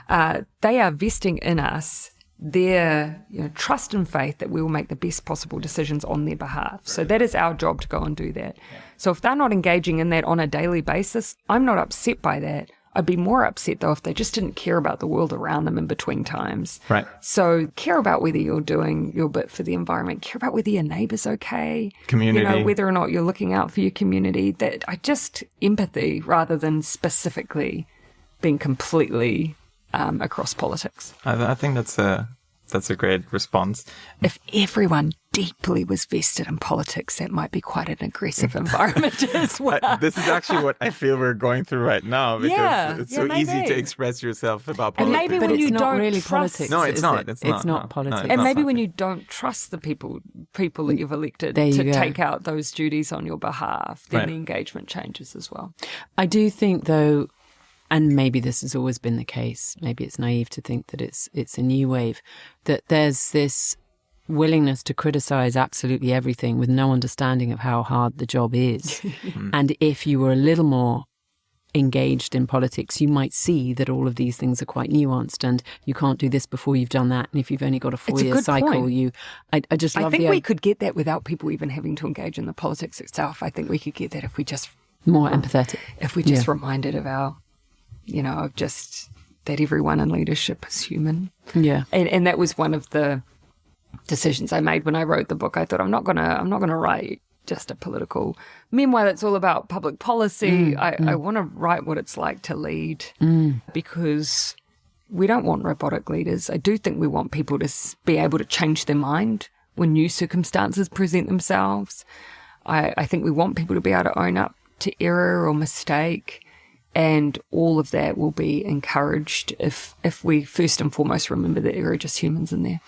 they are vesting in us their trust and faith that we will make the best possible decisions on their behalf. So that is our job to go and do that. Yeah. So if they're not engaging in that on a daily basis, I'm not upset by that. I'd be more upset, though, if they just didn't care about the world around them in between times. Right. So care about whether you're doing your bit for the environment. Care about whether your neighbour's okay. Community. Whether or not you're looking out for your community. That just empathy rather than specifically being completely across politics. I think that's a great response. If everyone deeply was vested in politics, that might be quite an aggressive environment as well. This is actually what I feel we're going through right now, because it's so easy to express yourself about politics. And maybe when you don't really trust... politics. No, it's not. It's not politics. And maybe when you don't trust the people that you've elected to take out those duties on your behalf, then the engagement changes as well. I do think, though, and maybe this has always been the case, maybe it's naive to think that it's a new wave, that there's this willingness to criticize absolutely everything with no understanding of how hard the job is. And if you were a little more engaged in politics, you might see that all of these things are quite nuanced, and you can't do this before you've done that. And if you've only got a 4-year cycle, I just love we could get that without people even having to engage in the politics itself. I think we could get that if we just... More empathetic. If we just reminded of our... of just that everyone in leadership is human. Yeah. And that was one of the decisions I made when I wrote the book. I thought I'm not gonna write just a political memoir that's all about public policy. I want to write what it's like to lead, because we don't want robotic leaders. I do think we want people to be able to change their mind when new circumstances present themselves. I think we want people to be able to own up to error or mistake. And all of that will be encouraged if we first and foremost remember that there are just humans in there.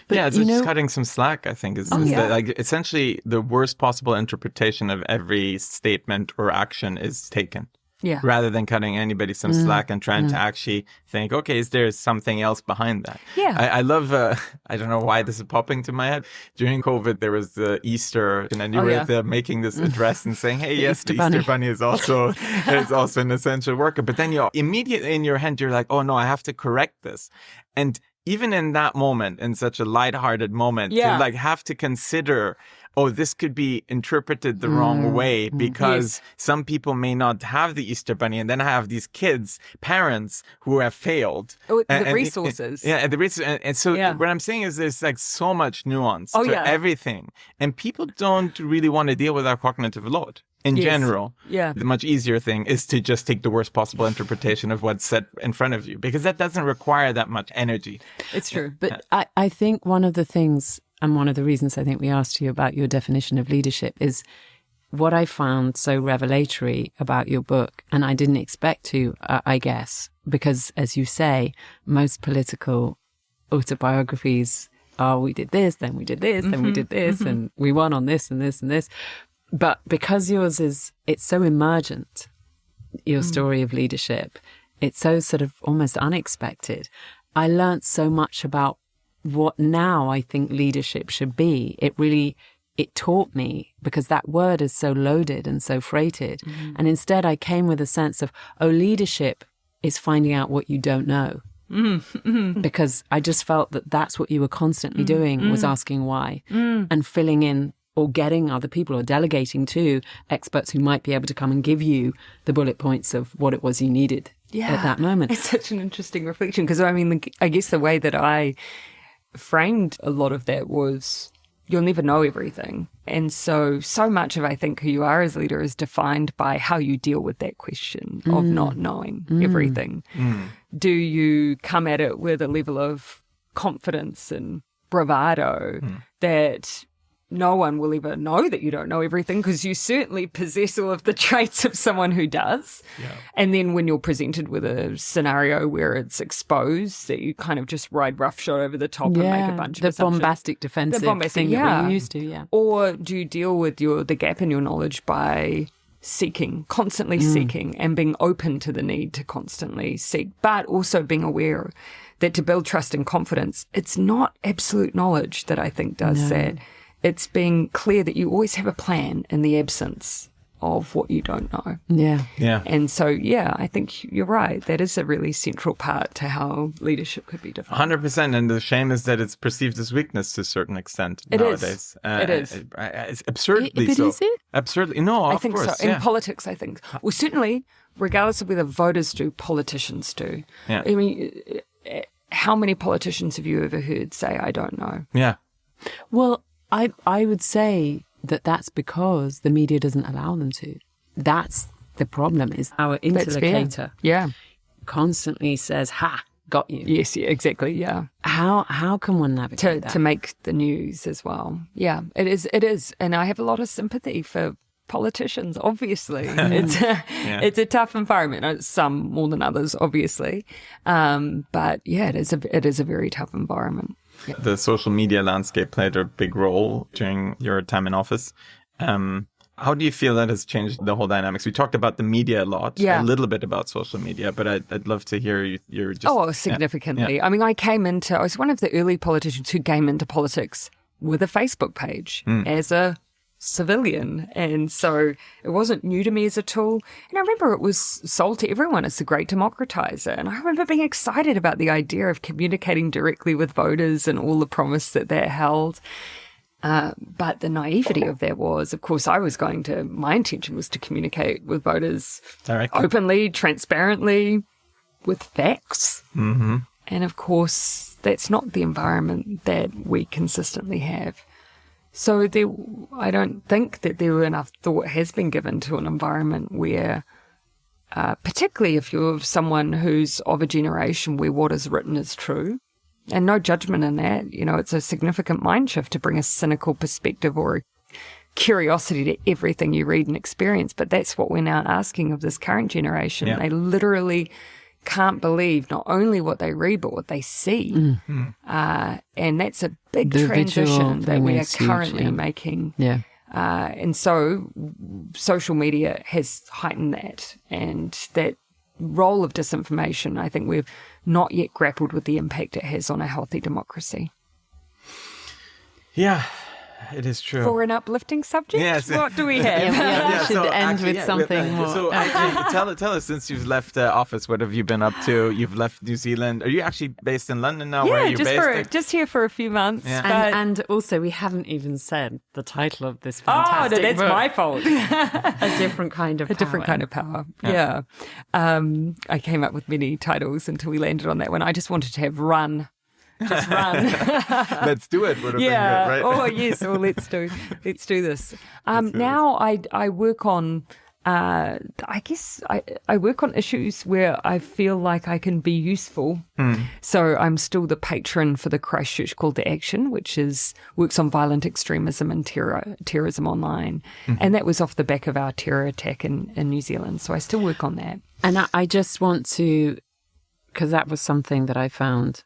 But it's just cutting some slack, I think, is that, like, essentially the worst possible interpretation of every statement or action is taken. Yeah. Rather than cutting anybody some slack and trying to actually think, okay, is there something else behind that? Yeah. I love, I don't know why this is popping to my head. During COVID, there was the Easter, and then you were there making this address and saying, hey, yes, the Easter Bunny is also an essential worker. But then you immediately in your head, you're like, oh no, I have to correct this. And even in that moment, in such a lighthearted moment, to like have to consider, oh, this could be interpreted the wrong way because some people may not have the Easter Bunny, and then I have these kids, parents who have failed. Oh, the resources. The resources. And so what I'm saying is there's like so much nuance to everything. And people don't really want to deal with our cognitive load. In general, the much easier thing is to just take the worst possible interpretation of what's set in front of you, because that doesn't require that much energy. It's true. But I think one of the things and one of the reasons I think we asked you about your definition of leadership, is what I found so revelatory about your book, and I didn't expect to, I guess, because as you say, most political autobiographies are, we did this, then we did this, then we did this, and we won on this and this and this. But because yours is, it's so emergent, your story of leadership, it's so sort of almost unexpected. I learned so much about what now I think leadership should be. It taught me, because that word is so loaded and so freighted. And instead I came with a sense of, leadership is finding out what you don't know. Because I just felt that that's what you were constantly doing, was asking why and filling in, or getting other people, or delegating to experts who might be able to come and give you the bullet points of what it was you needed at that moment. It's such an interesting reflection, because I mean, I guess the way that I framed a lot of that was, you'll never know everything. And so much of, I think, who you are as a leader is defined by how you deal with that question of not knowing everything. Do you come at it with a level of confidence and bravado that no one will ever know that you don't know everything, because you certainly possess all of the traits of someone who does. Yeah. And then when you're presented with a scenario where it's exposed, that you kind of just ride roughshod over the top and make a bunch of assumptions. The bombastic defensive thing that we're used to, Or do you deal with the gap in your knowledge by constantly seeking, and being open to the need to constantly seek, but also being aware that to build trust and confidence, it's not absolute knowledge that I think does that. It's being clear that you always have a plan in the absence of what you don't know. Yeah. And so, I think you're right. That is a really central part to how leadership could be defined. 100%. And the shame is that it's perceived as weakness to a certain extent nowadays. It is. It's absurdly so. Is it? Absurdly. No, of course. I think so. In politics, I think. Well, certainly, regardless of whether voters do, politicians do. Yeah. I mean, how many politicians have you ever heard say, I don't know? Yeah. Well, I would say that that's because the media doesn't allow them to. That's the problem, is our interlocutor constantly says, ha, got you. Yes, exactly, yeah. How can one navigate that? To make the news as well. Yeah, it is. And I have a lot of sympathy for politicians, obviously. It's a tough environment. Some more than others, obviously. But it is a very tough environment. Yeah. The social media landscape played a big role during your time in office. How do you feel that has changed the whole dynamics? We talked about the media a lot, a little bit about social media, but I'd love to hear your just... Oh, significantly. Yeah. I mean, I was one of the early politicians who came into politics with a Facebook page as a civilian, and so it wasn't new to me as a tool. And I remember it was sold to everyone as the great democratizer, and I remember being excited about the idea of communicating directly with voters and all the promise that held. But the naivety of that was, of course, my intention was to communicate with voters directly, openly, transparently, with facts. And of course, that's not the environment that we consistently have. So I don't think that enough thought has been given to an environment where, particularly if you're someone who's of a generation where what is written is true, and no judgment in that, it's a significant mind shift to bring a cynical perspective or a curiosity to everything you read and experience. But that's what we're now asking of this current generation. Yeah. They literally can't believe not only what they read, but what they see. And that's a big transition that we are currently making. Yeah. And so social media has heightened that, and that role of disinformation, I think we've not yet grappled with the impact it has on a healthy democracy. Yeah. It is true. For an uplifting subject, what do we have? We should end with something more. So actually, tell us, since you've left office, what have you been up to? You've left New Zealand. Are you actually based in London now? Where are you based? Just here for a few months. Yeah. And also, we haven't even said the title of this fantastic that's book. My fault. A different kind of power. A different kind of power, yeah. I came up with many titles until we landed on that one. I just wanted to have run. Just run. Let's do it. Would have been good, right? Oh, yes. Well, let's do this. Now I work on I guess I work on issues where I feel like I can be useful. So I'm still the patron for the Christchurch Call to Action, which works on violent extremism and terrorism online. And that was off the back of our terror attack in New Zealand. So I still work on that. And I just want to, because that was something that I found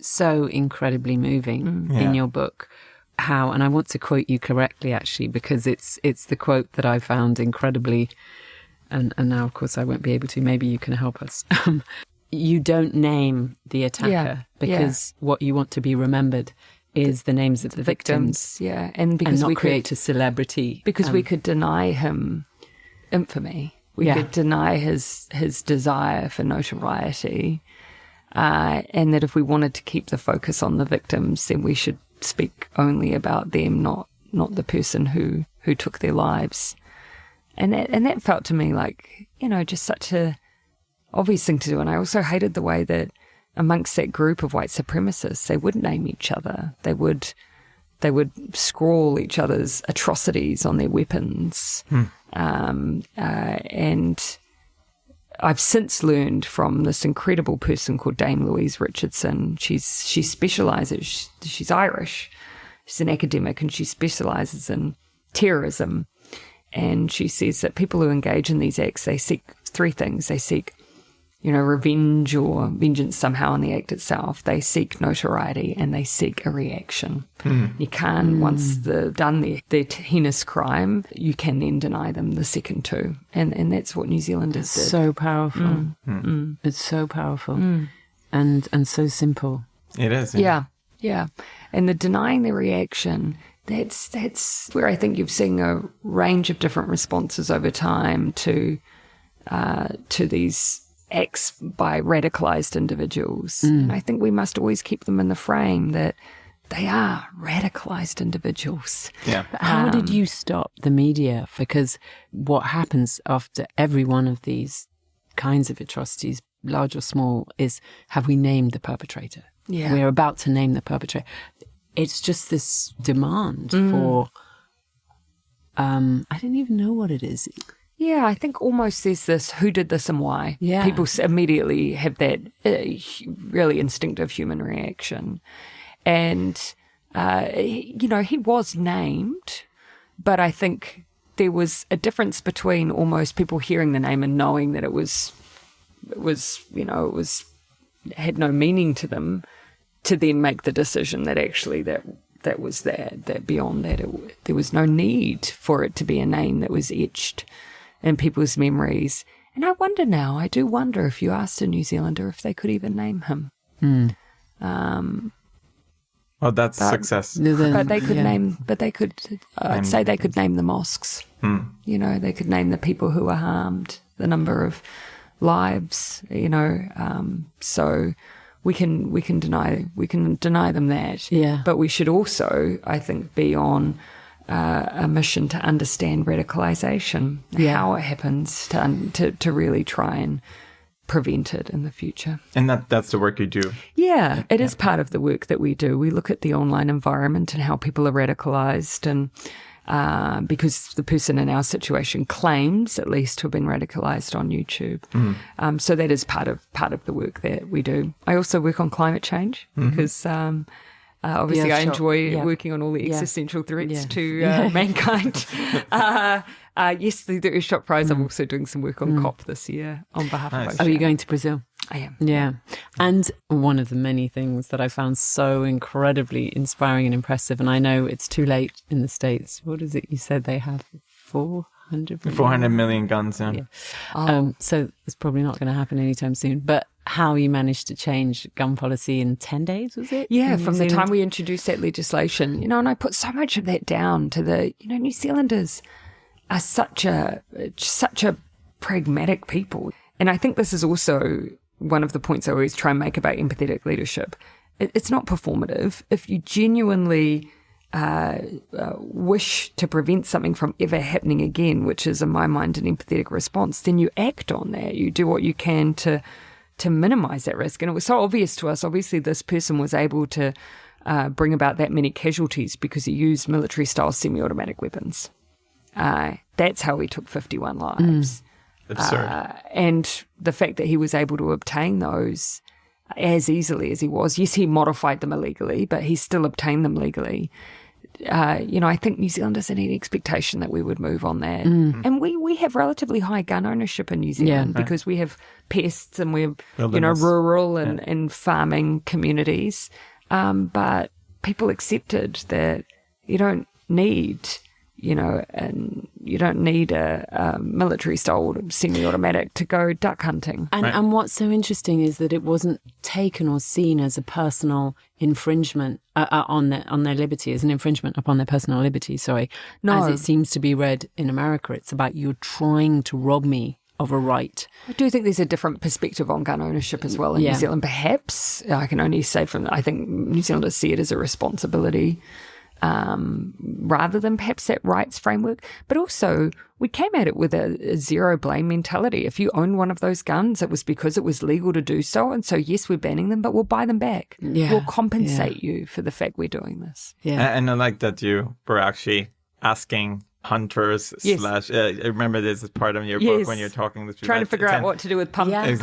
so incredibly moving in your book. How, and I want to quote you correctly actually, because it's the quote that I found incredibly, and now of course I won't be able to, maybe you can help us. You don't name the attacker because what you want to be remembered is the names of the victims. Yeah, and because not we create a celebrity. Because we could deny him infamy. We could deny his desire for notoriety. And that if we wanted to keep the focus on the victims, then we should speak only about them, not the person who took their lives. And that felt to me like, just such a obvious thing to do. And I also hated the way that amongst that group of white supremacists, they would name each other. They would scrawl each other's atrocities on their weapons. And I've since learned from this incredible person called Dame Louise Richardson. She specialises, she's Irish, she's an academic, and she specialises in terrorism. And she says that people who engage in these acts, they seek three things. They seek, revenge or vengeance somehow on the act itself. They seek notoriety and they seek a reaction. You can't, once they've done their heinous crime, you can then deny them the second two. And that's what New Zealanders did. So powerful. It's so powerful and so simple. It is. Yeah. And the denying the reaction, that's where I think you've seen a range of different responses over time to these acts by radicalized individuals. And I think we must always keep them in the frame that they are radicalized individuals. Yeah. But how did you stop the media? Because what happens after every one of these kinds of atrocities, large or small, is have we named the perpetrator? Yeah. We're about to name the perpetrator. It's just this demand for, I don't even know what it is. Yeah, I think almost there's this, who did this and why? Yeah. People immediately have that really instinctive human reaction. And, he was named, but I think there was a difference between almost people hearing the name and knowing that it had no meaning to them, to then make the decision that actually that was that beyond that, there was no need for it to be a name that was etched in people's memories. And I do wonder if you asked a New Zealander if they could even name him. Well, that's success. But they could I'd say they could name the mosques. They could name the people who were harmed, the number of lives, so we can deny them that. Yeah. But we should also, I think, be on a mission to understand radicalization, how it happens, to really try and prevent it in the future. And that's the work you do. Yeah, it is part of the work that we do. We look at the online environment and how people are radicalized, and because the person in our situation claims at least to have been radicalized on YouTube. So that is part of the work that we do. I also work on climate change because obviously I enjoy working on all the existential threats to mankind. Yes, the Earthshot Prize. I'm also doing some work on COP this year on behalf of Ocean. Are you going to Brazil? I am. Yeah. And one of the many things that I found so incredibly inspiring and impressive, and I know it's too late in the States. What is it you said they have? 400 million guns, yeah. So it's probably not going to happen anytime soon. But how you managed to change gun policy in 10 days, was it? Yeah, from the time we introduced that legislation, and I put so much of that down to the, New Zealanders are such a pragmatic people. And I think this is also one of the points I always try and make about empathetic leadership. It's not performative. If you genuinely wish to prevent something from ever happening again, which is in my mind an empathetic response, then you act on that. You do what you can to minimize that risk. And it was so obvious to us. Obviously, this person was able to bring about that many casualties because he used military-style semi-automatic weapons. That's how he took 51 lives. Absurd. And the fact that he was able to obtain those as easily as he was. Yes, he modified them illegally, but he still obtained them legally. I think New Zealanders had an expectation that we would move on that. And we have relatively high gun ownership in New Zealand because we have pests and we're, rural and farming communities. But people accepted that you don't need and you don't need a military-style semi-automatic to go duck hunting. And what's so interesting is that it wasn't taken or seen as a personal infringement on their liberty, as an infringement upon their personal liberty, as it seems to be read in America. It's about you're trying to rob me of a right. I do think there's a different perspective on gun ownership as well in New Zealand. Perhaps, I can only say I think New Zealanders see it as a responsibility. Rather than perhaps that rights framework. But also, we came at it with a zero blame mentality. If you own one of those guns, it was because it was legal to do so. And so, yes, we're banning them, but we'll buy them back. Yeah. We'll compensate you for the fact we're doing this. Yeah. And I like that you were actually asking hunters / I remember this as part of your book when you're talking with people. Trying to figure out what to do with pump action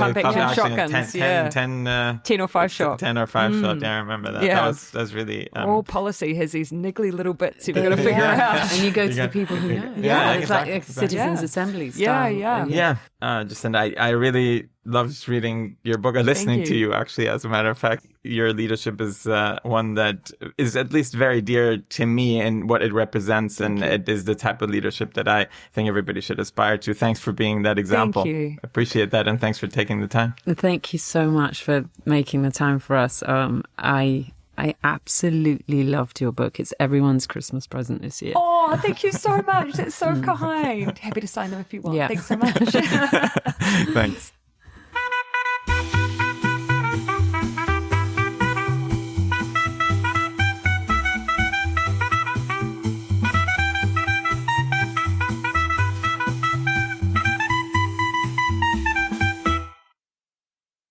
shotguns. 10 or 5 shot. 10 or 5 shot. Yeah, I remember that. Yeah. That was really... all policy has these niggly little bits you've got to figure out. And you go to the people who know. It's like citizens' assembly style. Yeah. Jacinda, I really loved reading your book and listening to you, actually. As a matter of fact, your leadership is one that is at least very dear to me in what it represents, and it is the type of leadership that I think everybody should aspire to. Thanks for being that example. Thank you. Appreciate that, and thanks for taking the time. Thank you so much for making the time for us. I absolutely loved your book. It's everyone's Christmas present this year. Oh, thank you so much. That's so kind. Happy to sign them if you want. Thanks so much. Thanks.